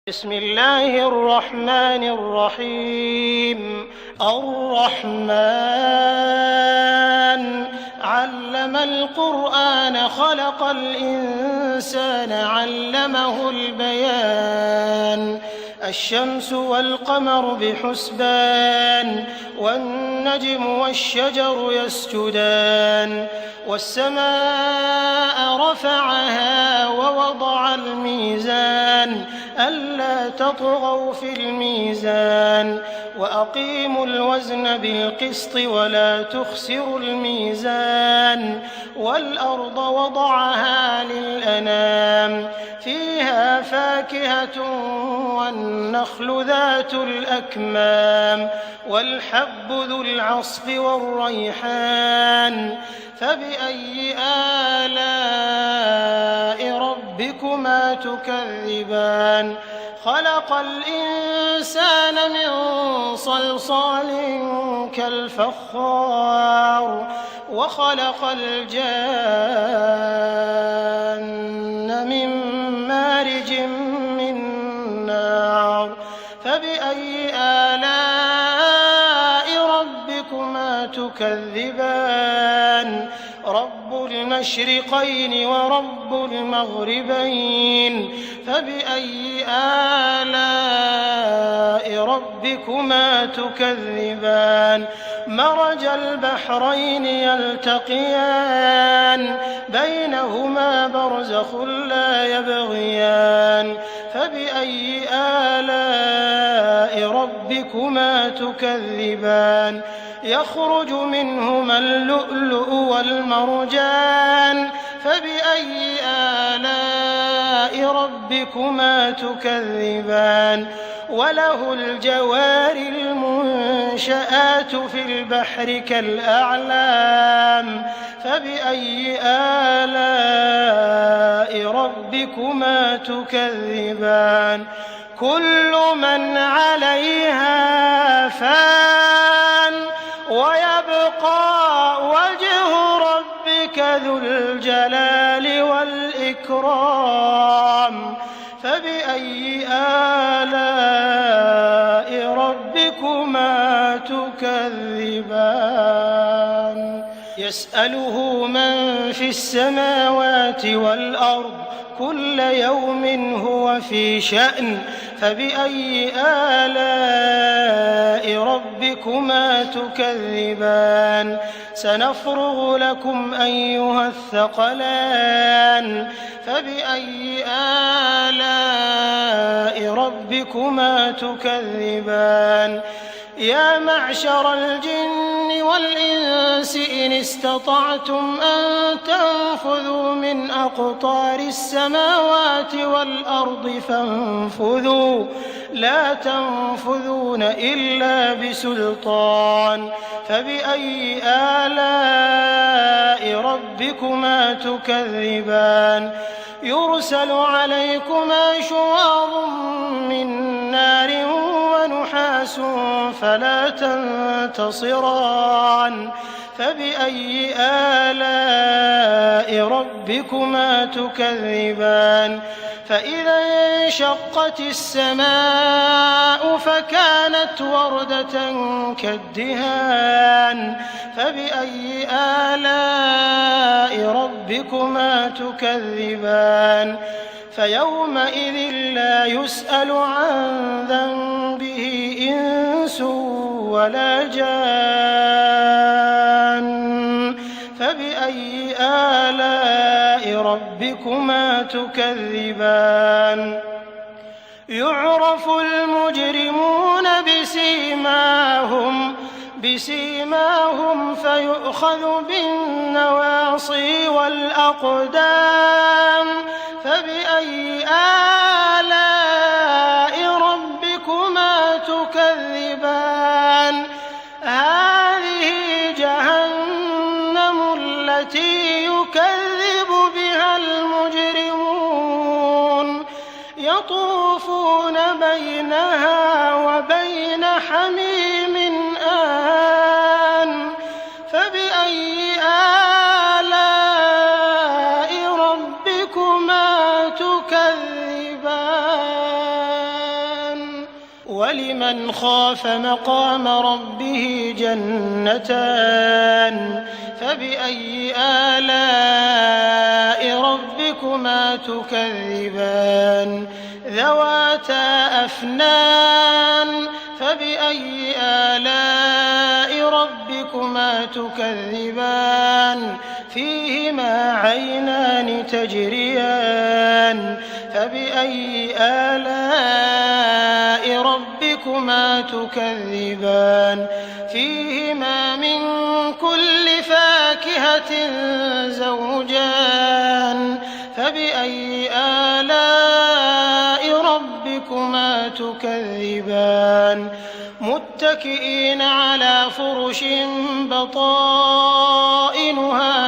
بسم الله الرحمن الرحيم. الرحمن علم القرآن خلق الإنسان علمه البيان. الشمس والقمر بحسبان والنجم والشجر يسجدان والسماء رفعها ووضع الميزان ألا تطغوا في الميزان وأقيموا الوزن بالقسط ولا تخسروا الميزان والأرض وضعها للأنام فيها فاكهة والنخل ذات الأكمام والحب ذو العصف والريحان فبأي آلاء ربكما تكذبان. خلق الإنسان من صلصال كالفخار وخلق الجان من مارج من نار فبأي آلاء ربكما تكذبان. رب المشرقين ورب المغربين فبأي آلاء ربكما تكذبان. مرج البحرين يلتقيان بينهما برزخ لا يبغيان فبأي آلاء ربكما تكذبان. يخرج منهما اللؤلؤ والمرجان فبأي آلاء ربكما تكذبان. وله الجوار المنشآت في البحر كالأعلام فبأي آلاء ربكما تكذبان. كل من عليها فان ويبقى وجه ربك ذو الجلال والإكرام فبأي آلاء ربكما تكذبان. يسأله من في السماوات والأرض كل يوم هو في شأن فبأي آلاء ربكما تكذبان. سنفرغ لكم أيها الثقلان فبأي آلاء ربكما تكذبان. يا معشر الجن والإنس إن استطعتم أن تنفذوا من أقطار السماوات والأرض فانفذوا لا تنفذون إلا بسلطان فبأي آلاء ربكما تكذبان. يرسل عليكما شواظ من نار ونحاس فلا تنتصران فبأي آلاء ربكما تكذبان. فإذا انشقت السماء فكانت وردة كالدهان فبأي آلاء ربكما تكذبان. فيومئذ لا يسأل عن ذنبه إنس ولا جان فبأي آلاء ربكما تكذبان. يعرف المجرمون بسيماهم فيؤخذ بالنواصي والأقدام فبأي آلاء ربكما تكذبان. هذه جهنم التي يكذب بها المجرمون يطوفون بينها وبين حميم آن فبأي آلاء ربكما تكذبان. ولمن خاف مقام ربه جنتان فبأي آلاء ربكما تكذبان ذواتا أفنان فبأي آلاء ربكما تكذبان فيهما عينان تجريان فبأي آلاء ربكما تكذبان فيهما من كل فاكهة زوجان فبأي آلاء ربكما تكذبان متكئين على فرش بطائنها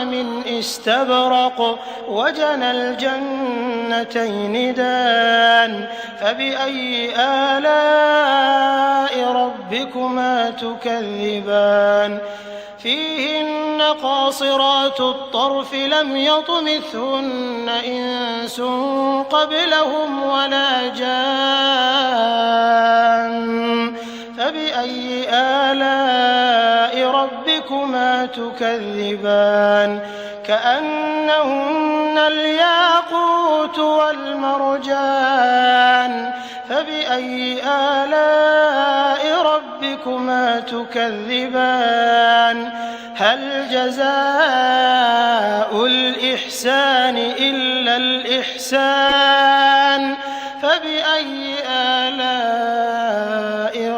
من استبرق وجنى الجنتين دان فبأي آلاء ربكما تكذبان فيهن قاصرات الطرف لم يطمثهن إنس قبلهم ولا جان فبأي آلاء ربكما تكذبان كأنهن الياقوت والمرجان فبأي آلاء ربكما تكذبان هل جزاء الإحسان إلا الإحسان فبأي آلاء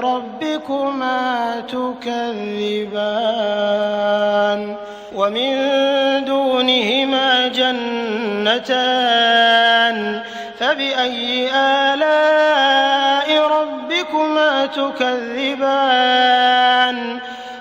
ربكما تكذبان ومن دونهما جنتان فبأي آلاء ربكما تكذبان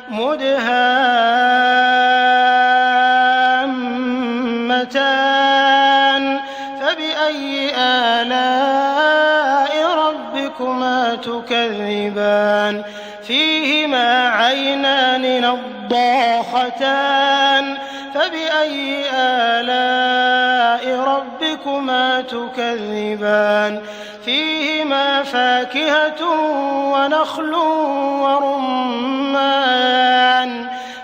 مدهامتان فبأي آلاء ربكما تكذبان فيهما عينان نضاختان فبأي آلاء ربكما تكذبان فيهما فاكهة ونخل ورمان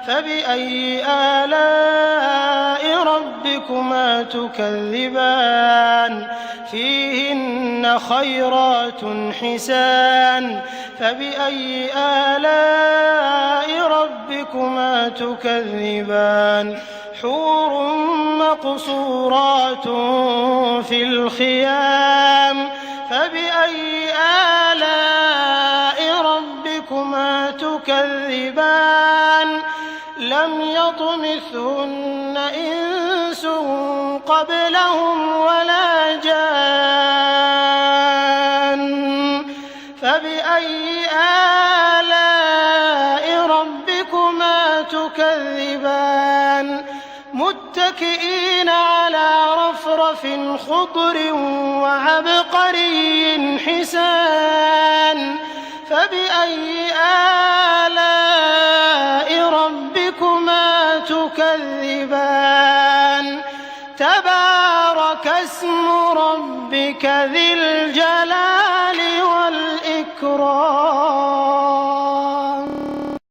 فبأي آلاء ربكما تكذبان فيهن خيرات حسان فبأي آلاء ربكما تكذبان حور مقصورات في الخيام فبأي آلاء ربكما تكذبان لم يطمثهن إنس قبلهم ولا جان فبأي آلاء ربكما تكذبان متكئين على رفرف خضر وعبقري حسان فبأي آلاء ربكما تكذبان تبارك اسم ربك ذي الجلال والإكرام